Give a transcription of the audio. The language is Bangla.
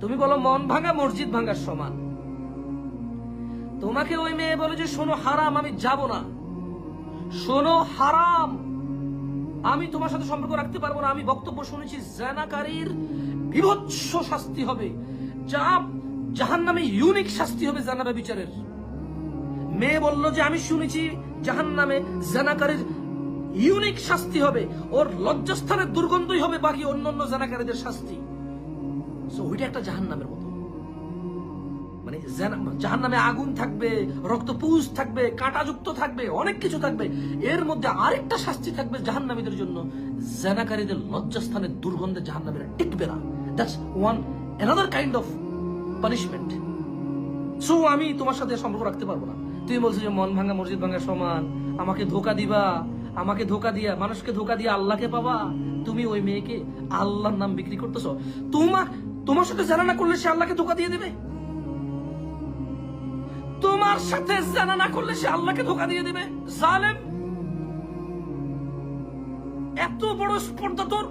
তুমি বলো মন ভাঙা মসজিদ ভাঙার সমান। তোমাকে ওই মেয়ে বলে যে শোনো হারাম, আমি যাব না, শোনো হারাম, আমি তোমার সাথে সম্পর্ক রাখতে পারবো না। আমি বক্তব্য শুনেছি জেনাকারীর বিভৎস শাস্তি হবে, যা জাহান্নামে ইউনিক শাস্তি হবে জেনা বিচারের। মেয়ে বলল যে আমি শুনেছি জাহান্নামে জেনাকারীর ইউনিক শাস্তি হবে, ওর লজ্জাস্থানের দুর্গন্ধই হবে বাকি অন্যান্য জেনাকারীদের শাস্তি। সো ওইটা একটা জাহান্নামের মতো, মানে জাহান্নামে আগুন থাকবে, রক্তপুঞ্জ থাকবে, কাঁটাযুক্ত থাকবে, অনেক কিছু থাকবে। এর মধ্যে আরেকটা শাস্তি থাকবে জাহান্নামীদের জন্য, জেনাকারীদের লজ্জাস্থানের দুর্গন্ধে জাহান্নামীরা টিকবে না। That's one another kind of punishment. So আমি তোমার সাথে সম্পর্ক রাখতে পারবো না। তুমি বলছো যে মন ভাঙা মসজিদ ভাঙা সমান, আমাকে ধোকা দিবা, আমাকে ধোকা দিয়া, মানুষকে ধোকা দিয়ে আল্লাহকে পাবা। তুমি ওই মেয়েকে আল্লাহর নাম বিক্রি করতেছো। তোমার সাথে জানা না করলে সে আল্লাহকে ধোকা দিয়ে দেবে। তোমার সাথে জানা না করলে সে আল্লাহকে ধোকা দিয়ে দেবে। জালেম, এত বড় স্পর্ধা তোর।